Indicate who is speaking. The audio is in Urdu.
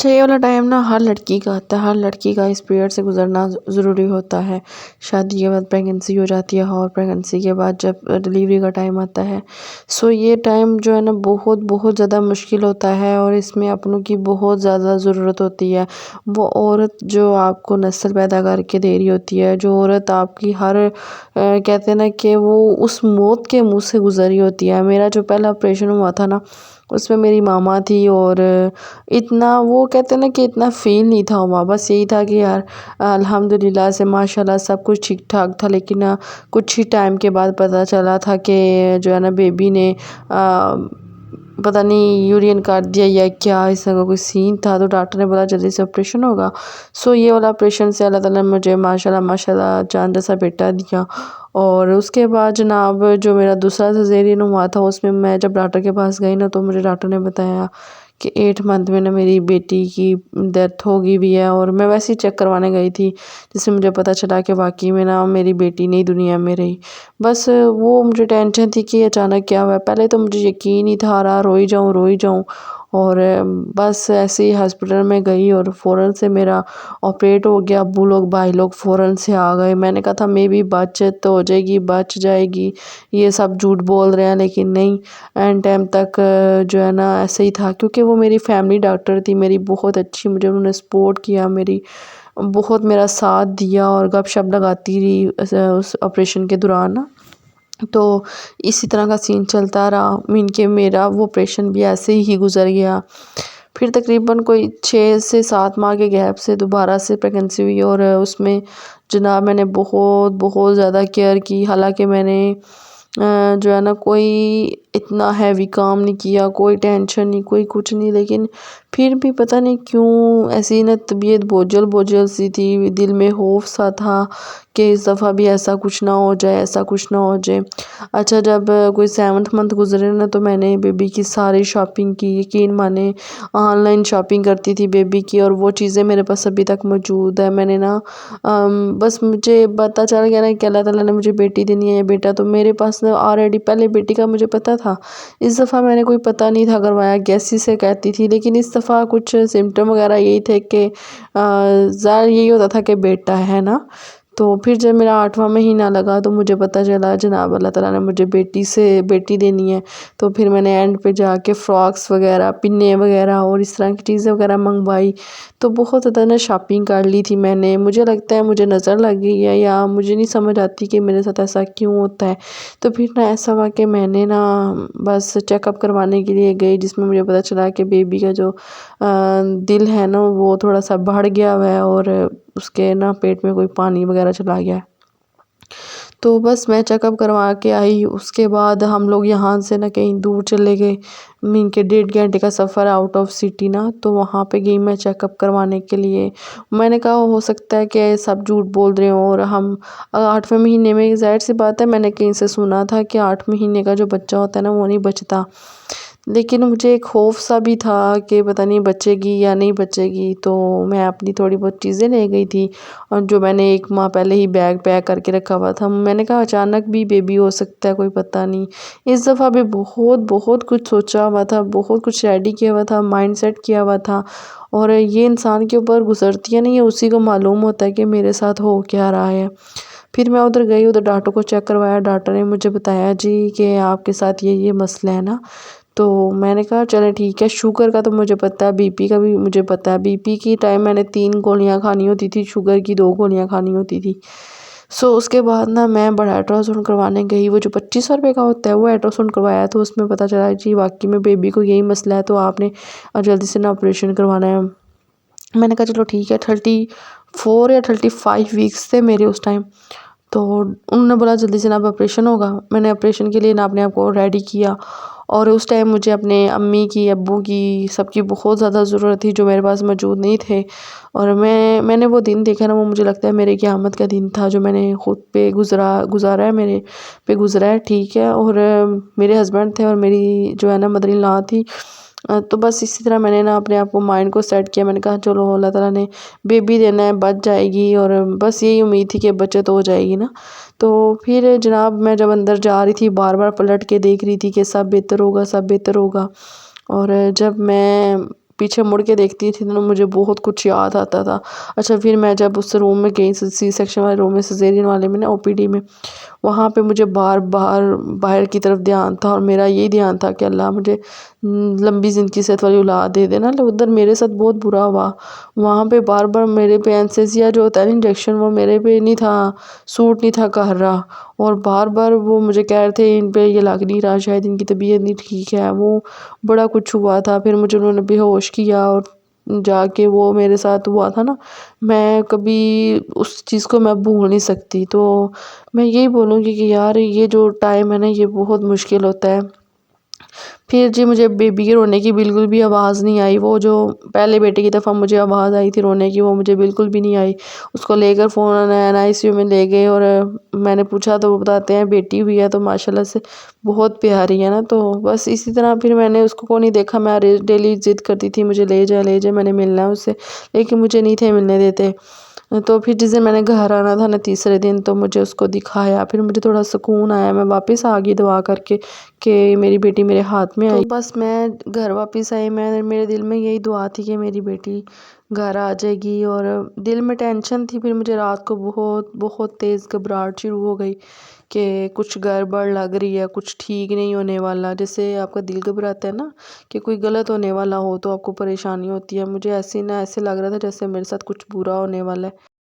Speaker 1: اچھا یہ والا ٹائم نا ہر لڑکی کا آتا ہے، ہر لڑکی کا اس پیریڈ سے گزرنا ضروری ہوتا ہے۔ شادی کے بعد پریگننسی ہو جاتی ہے اور پریگننسی کے بعد جب ڈلیوری کا ٹائم آتا ہے، یہ ٹائم جو ہے نا بہت بہت زیادہ مشکل ہوتا ہے اور اس میں اپنوں کی بہت زیادہ ضرورت ہوتی ہے۔ وہ عورت جو آپ کو نسل پیدا کر کے دے رہی ہوتی ہے، جو عورت آپ کی ہر کہتے ہیں نا کہ وہ اس موت کے منہ سے گزری ہوتی ہے۔ میرا جو پہلا آپریشن ہوا تھا نا، اس میں میری ماما تھی اور اتنا وہ کہتے ہیں نا کہ اتنا فیل نہیں تھا ہوا، بس یہی تھا کہ یار الحمدللہ سے ماشاءاللہ سب کچھ ٹھیک ٹھاک تھا، لیکن کچھ ہی ٹائم کے بعد پتہ چلا تھا کہ جو ہے نا بیبی نے پتہ نہیں یورین کاٹ دیا یا کیا، اس طرح کا کوئی سین تھا، تو ڈاکٹر نے بولا جلدی سے آپریشن ہوگا۔ یہ والا آپریشن سے اللہ تعالیٰ نے مجھے ماشاءاللہ جان جیسا بیٹا دیا۔ اور اس کے بعد جناب جو میرا دوسرا سیزیرین ہوا تھا، اس میں میں جب ڈاکٹر کے پاس گئی نا، تو مجھے ڈاکٹر نے بتایا کہ 8 منتھ میں نا میری بیٹی کی ڈیتھ ہو گئی بھی ہے، اور میں ویسے ہی چیک کروانے گئی تھی، جس سے مجھے پتہ چلا کہ واقعی میں نا میری بیٹی نہیں دنیا میں رہی۔ بس وہ مجھے ٹینشن تھی کہ اچانک کیا ہوا ہے، پہلے تو مجھے یقین ہی تھا رہا، روئی جاؤں اور بس ایسے ہی ہسپتال میں گئی اور فوراً سے میرا آپریٹ ہو گیا۔ ابو لوگ بھائی لوگ فوراً سے آ گئے، میں نے کہا تھا میں بھی بچت تو ہو جائے گی، بچ جائے گی، یہ سب جھوٹ بول رہے ہیں، لیکن نہیں، اینڈ ٹائم تک جو ہے نا ایسے ہی تھا، کیونکہ وہ میری فیملی ڈاکٹر تھی، میری بہت اچھی، مجھے انہوں نے سپورٹ کیا، بہت میرا ساتھ دیا اور گپ شپ لگاتی رہی اس آپریشن کے دوران نا۔ تو اسی طرح کا سین چلتا رہا، مین کہ میرا وہ آپریشن بھی ایسے ہی گزر گیا۔ پھر تقریباً کوئی 6 سے 7 ماہ کے گیپ سے دوبارہ سے پریگننسی ہوئی، اور اس میں جناب میں نے بہت بہت زیادہ کیئر کی، حالانکہ میں نے جو ہے نا کوئی اتنا ہیوی کام نہیں کیا، کوئی ٹینشن نہیں، کوئی کچھ نہیں، لیکن پھر بھی پتہ نہیں کیوں ایسی نا طبیعت بوجھل سی تھی، دل میں خوف سا تھا کہ اس دفعہ بھی ایسا کچھ نہ ہو جائے، ایسا کچھ نہ ہو جائے۔ اچھا جب کوئی 7th منتھ گزرے نا، تو میں نے بیبی کی ساری شاپنگ کی، یقین مانے آن لائن شاپنگ کرتی تھی بیبی کی، اور وہ چیزیں میرے پاس ابھی تک موجود ہے۔ میں نے نا بس مجھے پتہ چل گیا نا کہ اللہ تعالیٰ نے مجھے بیٹی دینی ہے یا بیٹا، تو میرے پاس آلریڈی پہلے بیٹی کا مجھے پتہ تھا، اس دفعہ میں نے کوئی پتہ نہیں تھا کروایا، گیسی سے کہتی تھی، لیکن اس دفعہ کچھ سمٹم وغیرہ یہی تھے کہ ظاہر یہی ہوتا تھا کہ بیٹا ہے نا۔ تو پھر جب میرا 8واں مہینہ لگا تو مجھے پتہ چلا جناب اللہ تعالیٰ نے مجھے بیٹی دینی ہے، تو پھر میں نے اینڈ پہ جا کے فراکس وغیرہ، پنے وغیرہ اور اس طرح کی چیزیں وغیرہ منگوائی، تو بہت زیادہ نا شاپنگ کر لی تھی میں نے۔ مجھے لگتا ہے مجھے نظر لگ گئی ہے، یا مجھے نہیں سمجھ آتی کہ میرے ساتھ ایسا کیوں ہوتا ہے۔ تو پھر نا ایسا ہوا کہ میں نے نا بس چیک اپ کروانے کے لیے گئی، جس میں مجھے پتہ چلا کہ بیبی کا جو دل ہے نا وہ تھوڑا سا بڑھ گیا ہوا ہے، اور اس کے نا پیٹ میں کوئی پانی وغیرہ چلا گیا ہے۔ تو بس میں چیک اپ کروا کے آئی، اس کے بعد ہم لوگ یہاں سے نا کہیں دور چلے گئے، مین کے 1.5 گھنٹے کا سفر آؤٹ آف سٹی نا، تو وہاں پہ گئی میں چیک اپ کروانے کے لیے۔ میں نے کہا ہو سکتا ہے کہ سب جھوٹ بول رہے ہوں، اور ہم 8ویں مہینے میں، ظاہر سی بات ہے، میں نے کہیں سے سنا تھا کہ 8 مہینے کا جو بچہ ہوتا ہے نا وہ نہیں بچتا، لیکن مجھے ایک خوف سا بھی تھا کہ پتہ نہیں بچے گی یا نہیں بچے گی، تو میں اپنی تھوڑی بہت چیزیں لے گئی تھی، اور جو میں نے 1 ماہ پہلے ہی بیگ پیک کر کے رکھا ہوا تھا۔ میں نے کہا اچانک بھی بیبی ہو سکتا ہے، کوئی پتہ نہیں۔ اس دفعہ بھی بہت کچھ سوچا ہوا تھا، بہت کچھ ریڈی کیا ہوا تھا، مائنڈ سیٹ کیا ہوا تھا، اور یہ انسان کے اوپر گزرتی ہے نہیں، اسی کو معلوم ہوتا ہے کہ میرے ساتھ ہو کیا رہا ہے۔ پھر میں ادھر گئی، ادھر ڈاکٹر کو چیک کروایا، ڈاکٹر نے مجھے بتایا جی کہ آپ کے ساتھ یہ مسئلہ ہے نا۔ تو میں نے کہا چلے ٹھیک ہے، شوگر کا تو مجھے پتہ ہے، بی پی کا بھی مجھے پتہ ہے، بی پی کی ٹائم میں نے 3 گولیاں کھانی ہوتی تھی، شوگر کی 2 گولیاں کھانی ہوتی تھی۔ اس کے بعد نا میں بڑا الٹراساؤنڈ کروانے گئی، وہ جو 2500 روپے کا ہوتا ہے، وہ الٹراساؤنڈ کروایا، تو اس میں پتہ چلا جی واقعی میں بیبی کو یہی مسئلہ ہے، تو آپ نے جلدی سے نا آپریشن کروانا ہے۔ میں نے کہا چلو ٹھیک ہے، 34 یا 35 ویکس تھے میرے اس ٹائم، تو انہوں نے بولا جلدی سے نا اب آپریشن ہوگا۔ میں نے آپریشن کے لیے نا اپنے آپ کو ریڈی کیا، اور اس ٹائم مجھے اپنے امی کی، ابو کی، سب کی بہت زیادہ ضرورت تھی، جو میرے پاس موجود نہیں تھے، اور میں نے وہ دن دیکھا نا، وہ مجھے لگتا ہے میرے قیامت کا دن تھا، جو میں نے خود پہ گزارا ہے، میرے پہ گزرا ہے، ٹھیک ہے۔ اور میرے ہسبینڈ تھے اور میری جو ہے نا مدر ان لا تھی، تو بس اسی طرح میں نے نا اپنے آپ کو مائنڈ کو سیٹ کیا، میں نے کہا چلو اللہ تعالیٰ نے بیبی دینا ہے، بچ جائے گی، اور بس یہی امید تھی کہ بچت ہو جائے گی نا۔ تو پھر جناب میں جب اندر جا رہی تھی، بار پلٹ کے دیکھ رہی تھی کہ سب بہتر ہوگا، سب بہتر ہوگا، اور جب میں پیچھے مڑ کے دیکھتی تھی تو مجھے بہت کچھ یاد آتا تھا۔ اچھا پھر میں جب اس روم میں گئی، سی سیکشن والے روم میں، سیزیرین والے میں نا، او پی ڈی میں، وہاں پہ مجھے بار بار باہر کی طرف دھیان تھا، اور میرا یہی دھیان تھا کہ اللہ مجھے لمبی زندگی صحت والی اولاد دے دینا۔ ادھر میرے ساتھ بہت برا ہوا، وہاں پہ بار بار میرے پہ اینستھیسیا جو ہوتا ہے نا، انجیکشن، وہ میرے پہ نہیں تھا، سوٹ نہیں تھا کر رہا، اور بار بار وہ مجھے کہہ رہے تھے ان پہ یہ لگ نہیں رہا، شاید ان کی طبیعت نہیں ٹھیک ہے، وہ بڑا کچھ ہوا تھا۔ پھر مجھے انہوں نے بے ہوش کیا، اور جا کے وہ میرے ساتھ ہوا تھا نا، میں کبھی اس چیز کو میں بھول نہیں سکتی۔ تو میں یہی بولوں گی کہ یار یہ جو ٹائم ہے نا، یہ بہت مشکل ہوتا ہے۔ پھر جی مجھے بیبی کے رونے کی بالکل بھی آواز نہیں آئی، وہ جو پہلے بیٹے کی دفعہ مجھے آواز آئی تھی رونے کی، وہ مجھے بالکل بھی نہیں آئی۔ اس کو لے کر فون ICU میں لے گئے، اور میں نے پوچھا تو وہ بتاتے ہیں بیٹی ہوئی ہے، تو ماشاءاللہ سے بہت پیاری ہے نا۔ تو بس اسی طرح پھر میں نے اس کو نہیں دیکھا، میں ڈیلی ضد کرتی تھی مجھے لے جائے، میں نے ملنا ہے اس سے، لیکن مجھے نہیں تھے ملنے دیتے۔ تو پھر جس دن میں نے گھر آنا تھا نا، تیسرے دن، تو مجھے اس کو دکھایا، پھر مجھے تھوڑا سکون آیا، میں واپس آ گئی دعا کر کے کہ میری بیٹی میرے ہاتھ میں آئی۔ تو بس میں گھر واپس آئی، میرے دل میں یہی دعا تھی کہ میری بیٹی گھر آ جائے گی، اور دل میں ٹینشن تھی۔ پھر مجھے رات کو بہت بہت تیز گھبراہٹ شروع ہو گئی کہ کچھ گڑبڑ لگ رہی ہے، کچھ ٹھیک نہیں ہونے والا، جیسے آپ کا دل گھبراتا ہے نا کہ کوئی غلط ہونے والا ہو تو آپ کو پریشانی ہوتی ہے، مجھے ایسے نہ ایسے لگ رہا تھا جیسے میرے ساتھ کچھ برا ہونے والا ہے۔